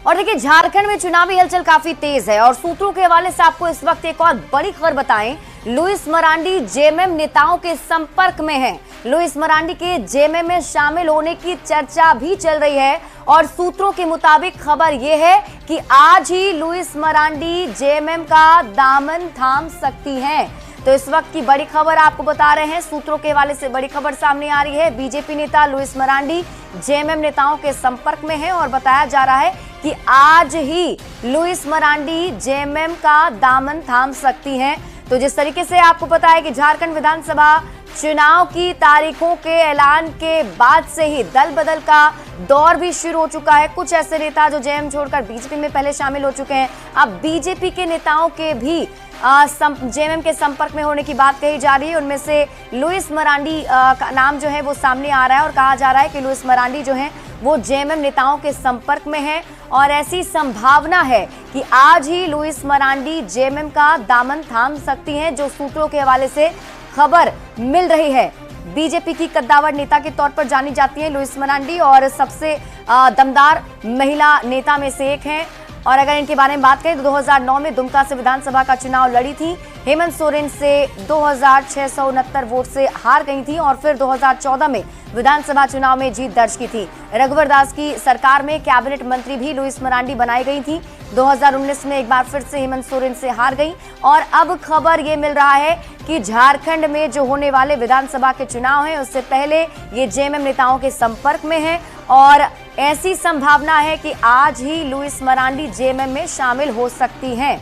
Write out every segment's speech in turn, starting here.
और देखिए झारखंड में चुनावी हलचल काफी तेज है और सूत्रों के हवाले से आपको इस वक्त एक और बड़ी खबर बताएं। लुइस मरांडी जेएमएम नेताओं के संपर्क में हैं। लुइस मरांडी के जेएमएम में शामिल होने की चर्चा भी चल रही है और सूत्रों के मुताबिक खबर यह है कि आज ही लुइस मरांडी जेएमएम का दामन थाम सकती हैं। तो इस वक्त की बड़ी खबर आपको बता रहे हैं, सूत्रों के हवाले से बड़ी खबर सामने आ रही है। बीजेपी नेता लुइस मरांडी जेएमएम नेताओं के संपर्क में है और बताया जा रहा है कि आज ही लुइस मरांडी जेएमएम का दामन थाम सकती हैं। तो जिस तरीके से आपको पता है कि झारखंड विधानसभा चुनाव की तारीखों के ऐलान के बाद से ही दल बदल का दौर भी शुरू हो चुका है। कुछ ऐसे नेता जो जेएमएम छोड़कर बीजेपी में पहले शामिल हो चुके हैं, अब बीजेपी के नेताओं के भी जेएमएम के संपर्क में होने की बात कही जा रही है। उनमें से लुइस मरांडी का नाम जो है वो सामने आ रहा है और कहा जा रहा है कि लुइस मरांडी जो है वो जेएमएम नेताओं के संपर्क में है और ऐसी संभावना है कि आज ही लुइस मरांडी जेएमएम का दामन थाम सकती हैं, जो सूत्रों के हवाले से खबर मिल रही है। बीजेपी की कद्दावर नेता के तौर पर जानी जाती है लुइस मरांडी और सबसे दमदार महिला नेता में से एक हैं। और अगर इनके बारे में बात करें तो 2009 में दुमका से विधानसभा का चुनाव लड़ी थी। हेमंत सोरेन से 2669 वोट से हार गई थी और फिर 2014 में विधानसभा चुनाव में जीत दर्ज की थी। रघुवर दास की सरकार में कैबिनेट मंत्री भी लुइस मरांडी बनाई गई थी। 2019 में एक बार फिर से हेमंत सोरेन से हार गई और अब खबर ये मिल रहा है कि झारखंड में जो होने वाले विधानसभा के चुनाव हैं उससे पहले ये जेएमएम नेताओं के संपर्क में है और ऐसी संभावना है कि आज ही लुइस मरांडी जेएमएम में शामिल हो सकती हैं।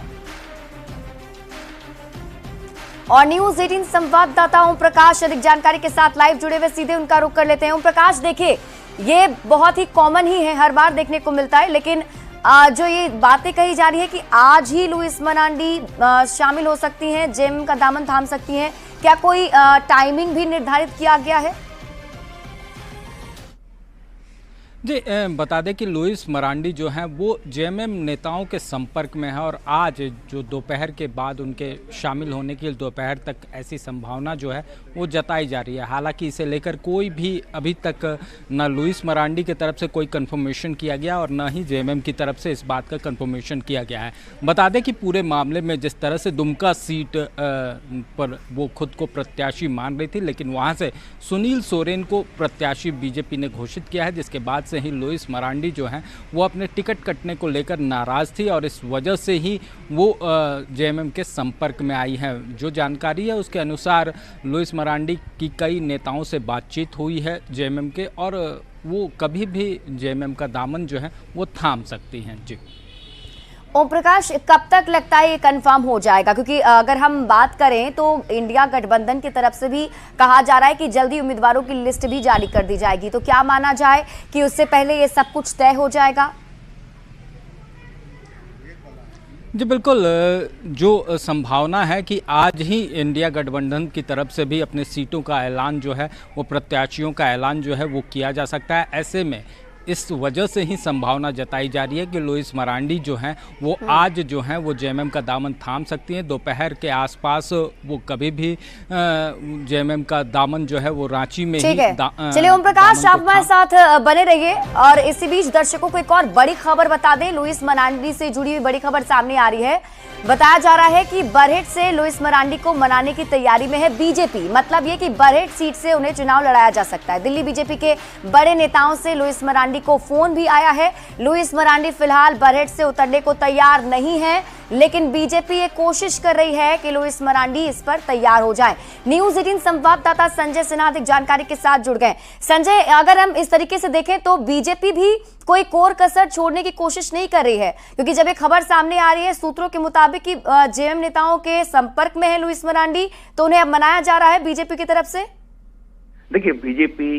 और न्यूज़ 18 संवाददाता ओम प्रकाश अधिक जानकारी के साथ लाइव जुड़े हुए, सीधे उनका रुख कर लेते हैं। ओम प्रकाश, देखिए ये बहुत ही कॉमन ही है, हर बार देखने को मिलता है, लेकिन जो ये बातें कही जा रही है कि आज ही लुइस मरांडी शामिल हो सकती हैं, जेएमएम का दामन थाम सकती हैं, क्या कोई टाइमिंग भी निर्धारित किया गया है? जी बता दें कि लुइस मरांडी जो हैं वो जेएमएम नेताओं के संपर्क में है और आज जो दोपहर के बाद उनके शामिल होने की दोपहर तक ऐसी संभावना जो है वो जताई जा रही है। हालांकि इसे लेकर कोई भी अभी तक न लुइस मरांडी की तरफ से कोई कंफर्मेशन किया गया और न ही जेएमएम की तरफ से इस बात का कंफर्मेशन किया गया है। बता दें कि पूरे मामले में जिस तरह से दुमका सीट पर वो खुद को प्रत्याशी मान रही थी, लेकिन वहाँ से सुनील सोरेन को प्रत्याशी बीजेपी ने घोषित किया है, जिसके बाद से ही लुइस मरांडी जो हैं वो अपने टिकट कटने को लेकर नाराज थी और इस वजह से ही वो जेएमएम के संपर्क में आई हैं। जो जानकारी है उसके अनुसार लुइस मरांडी की कई नेताओं से बातचीत हुई है जेएमएम के और वो कभी भी जेएमएम का दामन जो है वो थाम सकती हैं। जी ओम प्रकाश, कब तक लगता है ये कंफर्म हो जाएगा? क्योंकि अगर हम बात करें तो इंडिया गठबंधन की तरफ से भी कहा जा रहा है कि जल्दी उम्मीदवारों की लिस्ट भी जारी कर दी जाएगी, तो क्या माना जाए कि उससे पहले ये सब कुछ तय हो जाएगा? जी बिल्कुल, जो संभावना है कि आज ही इंडिया गठबंधन की तरफ से भी अपने सीटों का ऐलान जो है वो प्रत्याशियों का ऐलान जो है वो किया जा सकता है। ऐसे में इस वजह से ही संभावना जताई जा रही है कि लुइस मरांडी जो हैं वो आज जो हैं वो जेएमएम का दामन थाम सकती हैं। दोपहर के आसपास वो कभी भी जेएमएम का दामन जो है वो रांची में ही चलिए ओम प्रकाश, आप हमारे साथ बने रहिए। और इसी बीच दर्शकों को एक और बड़ी खबर बता दें, लुइस मरांडी से जुड़ी हुई बड़ी खबर सामने आ रही है। बताया जा रहा है कि बरहेट से लुइस मरांडी को मनाने की तैयारी में है बीजेपी। मतलब ये कि बरहेट सीट से उन्हें चुनाव लड़ाया जा सकता है। दिल्ली बीजेपी के बड़े नेताओं से लुइस मरांडी को फोन भी आया है। लुइस मरांडी फिलहाल बरहेट से उतरने को तैयार नहीं है, लेकिन बीजेपी ये कोशिश कर रही है कि लुइस मरांडी इस पर तैयार हो जाए। न्यूज़ 18 संवाददाता संजय सिन्हा अधिक जानकारी के साथ जुड़ गए। संजय, अगर हम इस तरीके से देखें तो बीजेपी भी कोई कोर कसर छोड़ने की कोशिश नहीं कर रही है, क्योंकि जब एक खबर सामने आ रही है सूत्रों के मुताबिक कि जेएमएम नेताओं के संपर्क में है लुइस मरांडी, तो उन्हें अब मनाया जा रहा है बीजेपी की तरफ से। देखिए, बीजेपी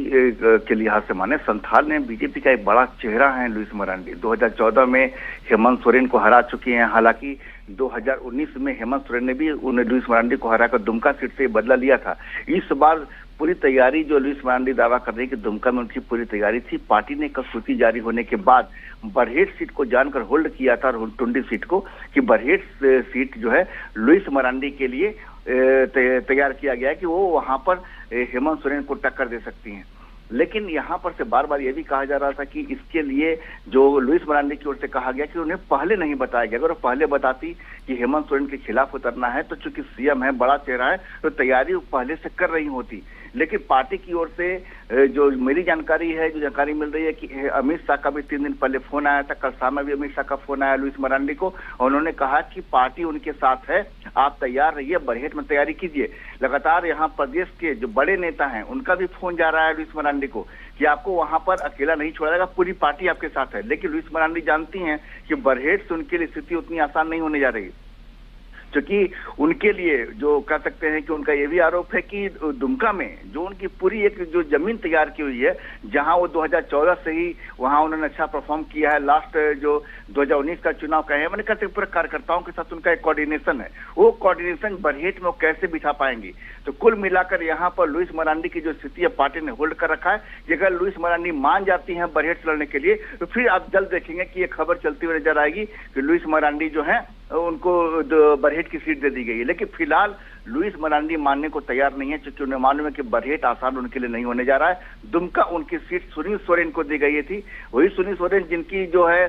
के लिहाज से माने संथाल ने बीजेपी का एक बड़ा चेहरा है लुइस मरांडी। 2014 में हेमंत सोरेन को हरा चुकी हैं। हालांकि 2019 में हेमंत सोरेन ने भी उन्हें लुइस मरांडी को हराकर दुमका सीट से बदला लिया था। इस बार पूरी तैयारी जो लुइस मरांडी दावा कर रही है कि दुमका में उनकी पूरी तैयारी थी। पार्टी ने कल सूची जारी होने के बाद बरहेट सीट को जानकर होल्ड किया था, टुंडी सीट को, कि बरहेट सीट जो है लुइस मरांडी के लिए तैयार किया गया है कि वो वहां पर हेमंत सोरेन को टक्कर दे सकती हैं। लेकिन यहाँ पर से बार बार ये भी कहा जा रहा था कि इसके लिए जो लुइस मरांडी की ओर से कहा गया कि उन्हें पहले नहीं बताया गया। अगर वो पहले बताती कि हेमंत सोरेन के खिलाफ उतरना है तो चूंकि सीएम है, बड़ा चेहरा है, तो तैयारी वो पहले से कर रही होती। लेकिन पार्टी की ओर से जो मेरी जानकारी है, जो जानकारी मिल रही है कि अमित शाह का भी 3 दिन पहले फोन आया था, कल शाम में भी अमित शाह का फोन आया लुइस मरांडी को, और उन्होंने कहा कि पार्टी उनके साथ है, आप तैयार रहिए, बरहेट में तैयारी कीजिए। लगातार यहाँ प्रदेश के जो बड़े नेता हैं उनका भी फोन जा रहा है लुइस मरांडी को कि आपको वहां पर अकेला नहीं छोड़ा जाएगा, पूरी पार्टी आपके साथ है। लेकिन लुइस मरांडी जानती हैं कि बरहेट से उनके लिए स्थिति उतनी आसान नहीं होने जा रही, क्योंकि उनके लिए जो कह सकते हैं कि उनका ये भी आरोप है कि दुमका में जो उनकी पूरी एक जो जमीन तैयार की हुई है, जहां वो 2014 से ही वहां उन्होंने अच्छा परफॉर्म किया है, लास्ट जो 2019 का चुनाव का है, मैंने कहते पूरे कार्यकर्ताओं के साथ उनका एक कोऑर्डिनेशन है, वो कोऑर्डिनेशन बरहेट में वो कैसे बिठा पाएंगी। तो कुल मिलाकर यहाँ पर लुइस मरांडी की जो स्थिति है पार्टी ने होल्ड कर रखा है कि अगर लुइस मरांडी मान जाती हैं बरहेट से लड़ने के लिए तो फिर आप जल्द देखेंगे कि ये खबर चलती हुई नजर आएगी कि लुइस मरांडी जो है उनको बरहेट की सीट दे दी गई है। लेकिन फिलहाल लुइस मरांडी मानने को तैयार नहीं है, क्योंकि उन्हें मालूम है कि बरहेट आसान उनके लिए नहीं होने जा रहा है। दुमका उनकी सीट सुनील सोरेन को दी गई थी, वही सुनील सोरेन जिनकी जो है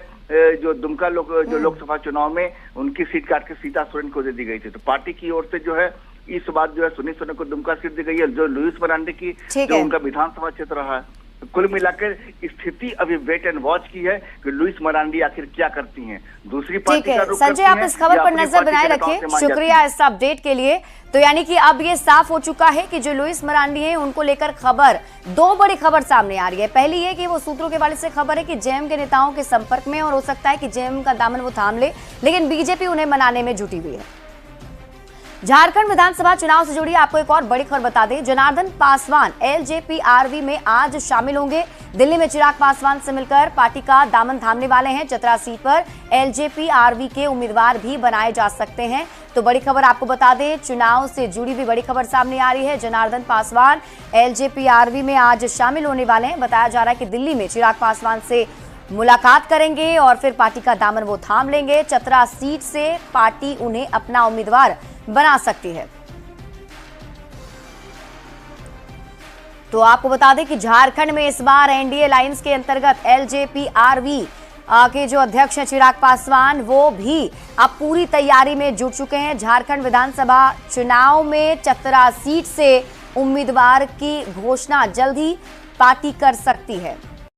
जो दुमका लोकसभा चुनाव में उनकी सीट काट के सीता सोरेन को दे दी गई थी। तो पार्टी की ओर से जो है इस बात जो है सुनील सोरेन को दुमका सीट दी गई है, जो लुइस मरांडी की जो उनका विधानसभा क्षेत्र रहा है। तो कुल मिलाकर स्थिति अभी वेट एंड वॉच की है कि लुइस मरांडी आखिर क्या करती हैं। दूसरी पार्टी का रुख संजय, आप इस खबर पर नजर बनाए रखें, शुक्रिया इस अपडेट के लिए। तो यानी कि अब ये साफ हो चुका है कि जो लुइस मरांडी है उनको लेकर खबर, 2 बड़ी खबर सामने आ रही है। पहली ये कि वो सूत्रों के हवाले से खबर है कि जेएम के नेताओं के संपर्क में, और हो सकता है कि जेएम का दामन वो थाम ले, लेकिन बीजेपी उन्हें मनाने में जुटी हुई है। झारखंड विधानसभा चुनाव से जुड़ी आपको एक और बड़ी खबर बता दें, जनार्दन पासवान एलजेपीआरवी में आज शामिल होंगे। दिल्ली में चिराग पासवान से मिलकर पार्टी का दामन थामने वाले हैं। चतरा सीट पर एलजेपीआरवी के उम्मीदवार भी बनाए जा सकते हैं। तो बड़ी खबर आपको बता दें, चुनाव से जुड़ी भी बड़ी खबर सामने आ रही है। जनार्दन पासवान एलजेपीआरवी में आज शामिल होने वाले हैं। बताया जा रहा है कि दिल्ली में चिराग पासवान से मुलाकात करेंगे और फिर पार्टी का दामन वो थाम लेंगे। चतरा सीट से पार्टी उन्हें अपना उम्मीदवार बना सकती है। तो आपको बता दें कि झारखंड में इस बार एनडीए अलायंस के अंतर्गत एलजेपीआरवी के जो अध्यक्ष हैं चिराग पासवान, वो भी अब पूरी तैयारी में जुट चुके हैं। झारखंड विधानसभा चुनाव में चतरा सीट से उम्मीदवार की घोषणा जल्द ही पार्टी कर सकती है।